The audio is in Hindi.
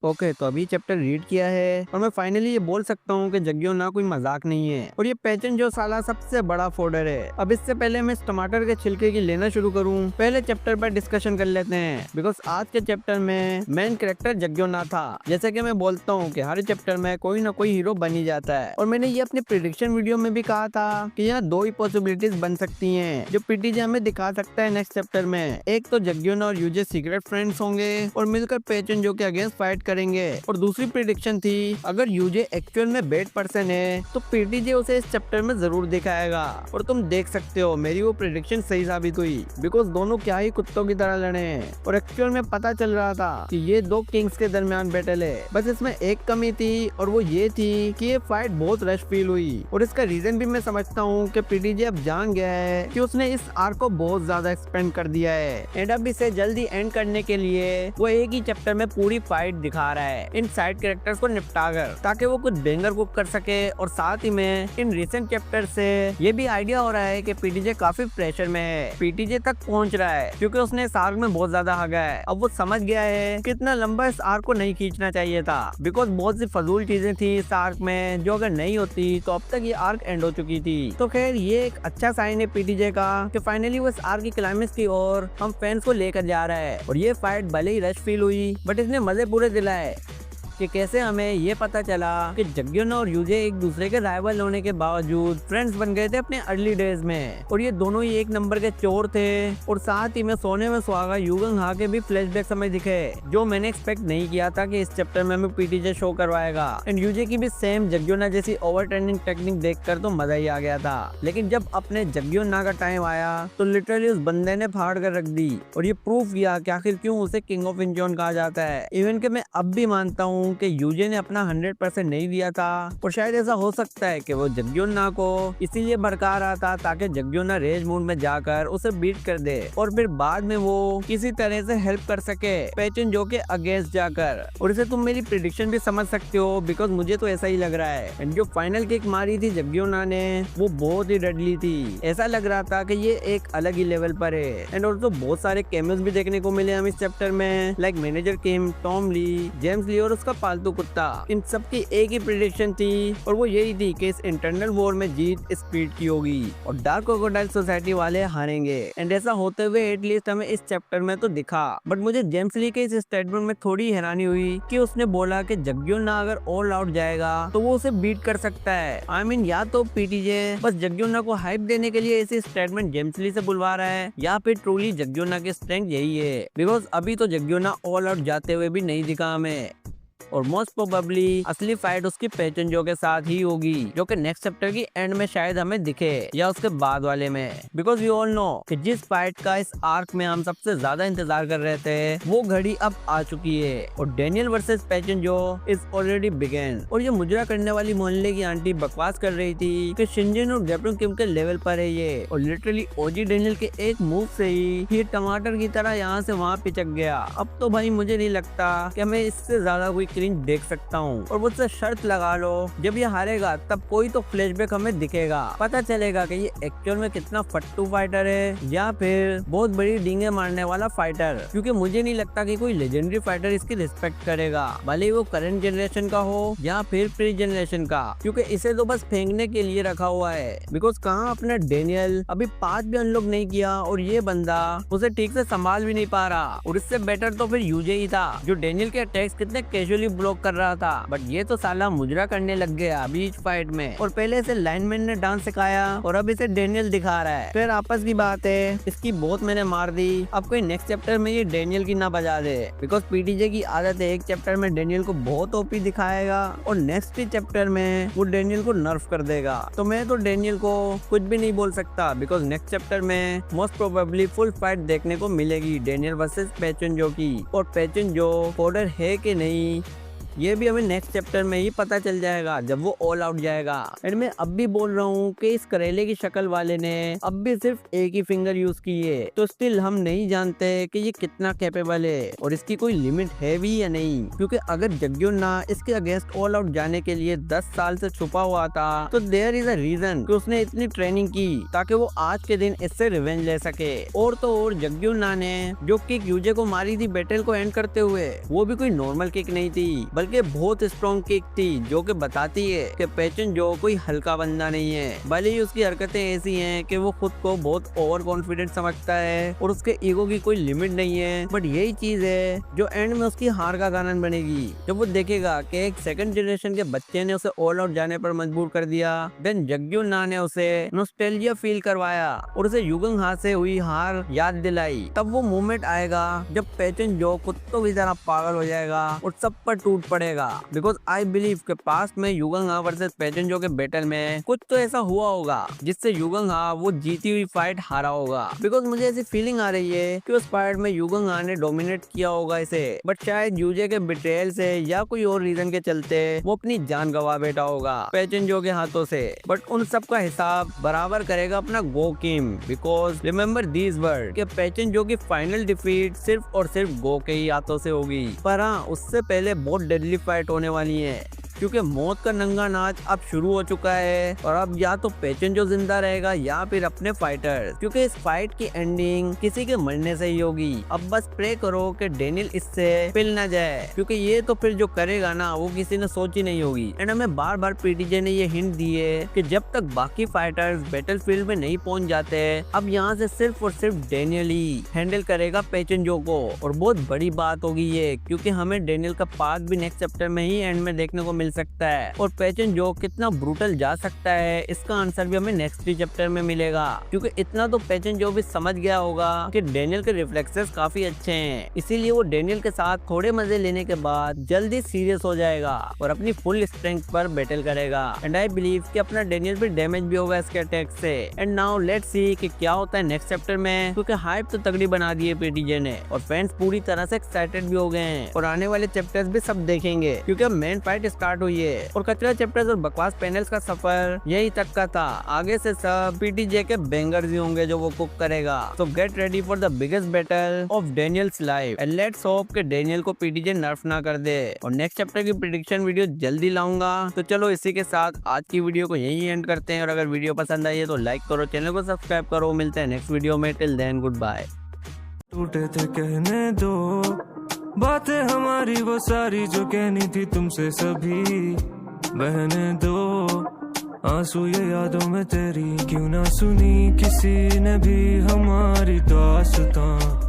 ओके, तो अभी चैप्टर रीड किया है और मैं फाइनली ये बोल सकता हूँ कि जग्यो ना कोई मजाक नहीं है और ये पैचन जो साला सबसे बड़ा फोल्डर है। अब इससे पहले मैं इस टमाटर के छिलके की लेना शुरू करूँ, पहले चैप्टर पर डिस्कशन कर लेते हैं। बिकॉज आज के चैप्टर में मेन कैरेक्टर जग्यो ना था। जैसे कि मैं बोलता हूँ कि हर चैप्टर में कोई ना कोई हीरो बन ही जाता है और मैंने ये अपने प्रिडिक्शन वीडियो में भी कहा था कि यहाँ दो ही पॉसिबिलिटीज बन सकती हैं जो पीटीजे हमें दिखा सकता है नेक्स्ट चैप्टर में। एक तो जग्यो ना और यूजे सीक्रेट फ्रेंड्स होंगे और मिलकर पैचन जो के अगेंस्ट फाइट करेंगे, और दूसरी प्रिडिक्शन थी अगर यूजे एक्चुअल में बैड पर्सन है तो पीटीजे उसे इस चैप्टर में जरूर दिखाएगा। और तुम देख सकते हो मेरी वो प्रिडिक्शन सही साबित हुई, बिकॉज दोनों क्या ही कुत्तों की तरह लड़े हैं और एक्चुअल में पता चल रहा था कि ये दो किंग्स के दरमियान बैटल है। बस इसमें एक कमी थी और वो ये थी कि ये फाइट बहुत रश फील हुई, और इसका रीजन भी मैं समझता हूँ कि पीटीजे अब जान गया है कि उसने इस आर्क को बहुत ज्यादा एक्सपेंड कर दिया है एंड अब इसे जल्दी एंड करने के लिए वो एक ही चैप्टर में पूरी फाइट दिखा रहा है इन साइड कैरेक्टर्स को निपटा कर, ताकि वो कुछ बेंगर कुक कर सके। और साथ ही में इन रिसेंट चैप्टर से ये भी आइडिया हो रहा है कि पीटीजे काफी प्रेशर में है, पीटीजे तक पहुंच रहा है क्योंकि उसने इस आर्क में बहुत ज्यादा भागा है। अब वो समझ गया है कितना लंबा इस आर्क को नहीं खींचना चाहिए था, बिकॉज बहुत सी फजूल चीजें थी इस आर्क में जो अगर नहीं होती तो अब तक ये आर्क एंड हो चुकी थी। तो खैर ये एक अच्छा साइन है पीटीजे का कि फाइनली वो इस आर्क की क्लाइमेक्स की ओर हम फैंस को लेकर जा रहा है। और ये फाइट भले ही रश फील हुई बट इसने मजे पूरे दिलाए कि कैसे हमें ये पता चला कि जग्योना और यूजे एक दूसरे के राइवल होने के बावजूद फ्रेंड्स बन गए थे अपने अर्ली डेज में, और ये दोनों ही एक नंबर के चोर थे। और साथ ही में सोने में सुहागा युगंग हा के भी फ्लैशबैक समय दिखे जो मैंने एक्सपेक्ट नहीं किया था कि इस चैप्टर में हमें पीटीजे शो करवाएगा। एंड यूजे की भी सेम जग्योना जैसी ओवर ट्रेंडिंग टेक्निक देखकर तो मजा ही आ गया था, लेकिन जब अपने जग्योना का टाइम आया तो लिटरली उस बंदे ने फाड़ कर रख दी और ये प्रूफ किया कि आखिर क्यों उसे किंग ऑफ इंचोन कहा जाता है। इवन कि मैं अब भी मानता हूँ कि यूजे ने अपना 100% नहीं दिया था और शायद ऐसा हो सकता है कि वो जग्योना को इसीलिए भड़का रहा था ताकि जग्योना रेज मूड में जाकर उसे बीट कर दे और फिर बाद में वो किसी तरह से हेल्प कर सके पैचन जो के अगेंस्ट जाकर। और इसे तुम मेरी प्रिडिक्शन भी समझ सकते हो बिकॉज मुझे तो ऐसा ही लग रहा है। एंड जो फाइनल किक मारी थी जग्योना ने वो बहुत ही डेडली थी, ऐसा लग रहा था कि ये एक अलग ही लेवल पर है। एंड ऑल्सो बहुत सारे कैमियोज भी देखने को मिले हम इस चैप्टर में, लाइक मैनेजर किम, टॉम ली, जेम्स ली और उसका पालतू कुत्ता। इन सब की एक ही प्रेडिक्शन थी और वो यही थी कि इस इंटरनल वॉर में जीत स्पीड की होगी और डार्क क्रोकोडाइल सोसाइटी वाले हारेंगे। एंड ऐसा होते हुए एटलीस्ट हमें इस चैप्टर में तो दिखा। बट मुझे जेम्स ली के इस स्टेटमेंट में थोड़ी हैरानी हुई कि उसने बोला कि जग्योना अगर ऑल आउट जाएगा तो वो उसे बीट कर सकता है। आई मीन या तो पीटीजे बस जग्योना को हाइप देने के लिए ऐसी स्टेटमेंट जेम्स ली से बुलवा रहा है या फिर ट्रूली जग्योना की स्ट्रेंथ यही है, बिकॉज अभी तो जग्योना ऑल आउट जाते हुए भी नहीं दिखा हमें। और मोस्ट प्रोबेबली असली फाइट उसकी पैचन जो के साथ ही होगी जो कि नेक्स्ट चैप्टर की एंड में शायद हमें दिखे या उसके बाद वाले में, बिकॉज वी ऑल नो कि जिस फाइट का इस आर्क में हम सबसे ज्यादा इंतजार कर रहे थे वो घड़ी अब आ चुकी है और डेनियल वर्सेस पैचन जो इज ऑलरेडी बिगेन। और ये मुजरा करने वाली मोहल्ले की आंटी बकवास कर रही थी कि शिनजिन और गैप्टन किम के लेवल पर है ये, और लिटरली ओजी डेनियल के एक मूव से ही ये टमाटर की तरह यहाँ से वहाँ पिचक गया। अब तो भाई मुझे नहीं लगता कि हमें इससे ज्यादा कोई क्रिंज देख सकता हूँ। और मुझसे शर्त लगा लो जब ये हारेगा तब कोई तो फ्लैशबैक हमें दिखेगा, पता चलेगा कि ये एक्चुअल में कितना फट्टू फाइटर है या फिर बहुत बड़ी डींगे मारने वाला फाइटर, क्योंकि मुझे नहीं लगता कि कोई लेजेंडरी फाइटर इसकी रिस्पेक्ट करेगा, भले ही वो करंट जनरेशन का हो या फिर प्री जनरेशन का, क्योंकि इसे तो बस फेंकने के लिए रखा हुआ है। बिकॉज कहाँ अपना डेनियल अभी 5 भी अनलॉक नहीं किया और ये बंदा उसे ठीक से संभाल भी नहीं पा रहा। और इससे बेटर तो फिर यूजे ही था जो डेनियल के अटैक्स कितने कैजुअली ब्लॉक कर रहा था, बट ये तो साला मुजरा करने लग गया बीच फाइट में। और पहले इसे लाइनमैन ने डांस सिखाया और अब इसे डेनियल दिखा रहा है। फिर आपस की बात है इसकी बहुत मैंने मार दी, अब कोई नेक्स्ट चैप्टर में ये डेनियल की ना बजा दे, बिकॉज पीटीजे की आदत है एक चैप्टर में डेनियल को बहुत ओपी दिखाएगा और नेक्स्ट चैप्टर में वो डेनियल को नर्फ कर देगा। तो मैं तो डेनियल को कुछ भी नहीं बोल सकता बिकॉज नेक्स्ट चैप्टर में मोस्ट प्रोबेबली फुल फाइट देखने को मिलेगी डेनियल वर्सेस पैचन जो की। और पैचन जो फोर्डर है कि नहीं ये भी हमें नेक्स्ट चैप्टर में ही पता चल जाएगा जब वो ऑल आउट जाएगा। एंड मैं अब भी बोल रहा हूँ कि इस करेले की शक्ल वाले ने अब भी सिर्फ एक ही फिंगर यूज की है, तो स्टिल हम नहीं जानते कि ये कितना कैपेबल है और इसकी कोई लिमिट है भी या नहीं। क्योंकि अगर जग्योना इसके अगेंस्ट ऑल आउट जाने के लिए 10 साल से छुपा हुआ था तो देयर इज अ रीजन कि उसने इतनी ट्रेनिंग की ताकि वो आज के दिन इससे रिवेंज ले सके। और तो और जग्योना ने जो किक यूजे को मारी थी बैटल को एंड करते हुए, वो भी कोई नॉर्मल किक नहीं थी बल्कि बहुत स्ट्रॉन्ग किक थी, जो कि बताती है कि पेचन जो कोई हल्का बंदा नहीं है। भले ही उसकी हरकतें ऐसी हैं कि वो खुद को बहुत ओवर कॉन्फिडेंट समझता है और उसके ईगो की कोई लिमिट नहीं है, बट यही चीज है जो एंड में उसकी हार का कारण बनेगी। जब वो देखेगा कि एक सेकंड जनरेशन के बच्चे ने उसे ऑल आउट जाने पर मजबूर कर दिया, देन जग्योना ने उसे नॉस्टैल्जिया फील करवाया और उसे युगंग हा से हुई हार याद दिलाई, तब वो मोमेंट आएगा जब पेचन जो कुत्तों की तरह पागल हो जाएगा और सब पर टूट पड़ेगा। बिकॉज आई बिलीव के पास्ट में युगंग हा वर्सेस पेचन जो के बैटल में कुछ तो ऐसा हुआ होगा जिससे युगंग हा वो जीती हुई फाइट हारा होगा। बिकॉज मुझे ऐसी फीलिंग आ रही है कि उस फाइट में युगंग हा ने डोमिनेट किया होगा इसे, बट शायद यूजे के बिट्रेयल से या कोई और रीजन के चलते वो अपनी जान गवा बैठा होगा पेचन जो के हाथों से। बट उन सब का हिसाब बराबर करेगा अपना गो किम। बिकॉज रिमेम्बर दीज वर्ड कि पेचन जो की फाइनल डिफीट सिर्फ और सिर्फ गो के ही हाथों से होगी। पर हाँ, उससे पहले बहुत डेडली फाइट होने वाली है क्योंकि मौत का नंगा नाच अब शुरू हो चुका है और अब या तो पेचन जो जिंदा रहेगा या फिर अपने फाइटर्स, क्योंकि इस फाइट की एंडिंग किसी के मरने से ही होगी। अब बस प्रे करो कि डेनियल इससे पिल ना जाए, क्योंकि ये तो फिर जो करेगा ना वो किसी ने सोची नहीं होगी। एंड हमें बार बार पीटीजे ने ये हिंट दी है कि जब तक बाकी फाइटर्स बैटल फील्ड में नहीं पहुंच जाते, अब यहाँ से सिर्फ और सिर्फ डेनियल ही हैंडल करेगा पेचन जो को। और बहुत बड़ी बात होगी ये, क्योंकि हमें डेनियल का पाथ भी नेक्स्ट चैप्टर में ही एंड में देखने को मिल सकता है और पेचन जो कितना ब्रूटल जा सकता है इसका आंसर भी हमें नेक्स्ट चैप्टर में मिलेगा। क्योंकि इतना तो पेचन जो भी समझ गया होगा कि डेनियल के रिफ्लेक्सेस काफी अच्छे हैं, इसीलिए वो डेनियल के साथ थोड़े मजे लेने के बाद जल्दी सीरियस हो जाएगा और अपनी फुल स्ट्रेंथ पर बैटल करेगा। एंड आई बिलीव कि अपना डेनियल भी डैमेज भी होगा इसके अटैक से। एंड नाउ लेट्स सी कि क्या होता है नेक्स्ट चैप्टर में, क्योंकि हाइप तो तगड़ी बना दी है पीटीजे ने और फैंस पूरी तरह से एक्साइटेड भी हो गए हैं और आने वाले चैप्टर्स भी सब देखेंगे क्योंकि अब मेन फाइट स्टार्ट हुई है और कचरा चैप्टर्स और बकवास पैनल्स का सफर यही तक का था। आगे से सब पीटीजे के बैंगर्स ही होंगे जो वो कुक करेगा। सो get ready for the biggest battle of Daniels life and let's hope कि डेनियल को पीटीजे नर्फ ना कर दे। और नेक्स्ट चैप्टर की प्रेडिक्शन वीडियो जल्दी लाऊंगा। तो चलो इसी के साथ आज की वीडियो को यही एंड करते हैं और अगर वीडियो पसंद आई है तो लाइक करो, चैनल को सब्सक्राइब करो। मिलते हैं नेक्स्ट वीडियो में, टिल देन गुड बाय। टूटे थे कहने दो बातें हमारी वो सारी जो कहनी थी तुमसे सभी, बहने दो आंसू ये यादों में तेरी, क्यों ना सुनी किसी ने भी हमारी दास्तां।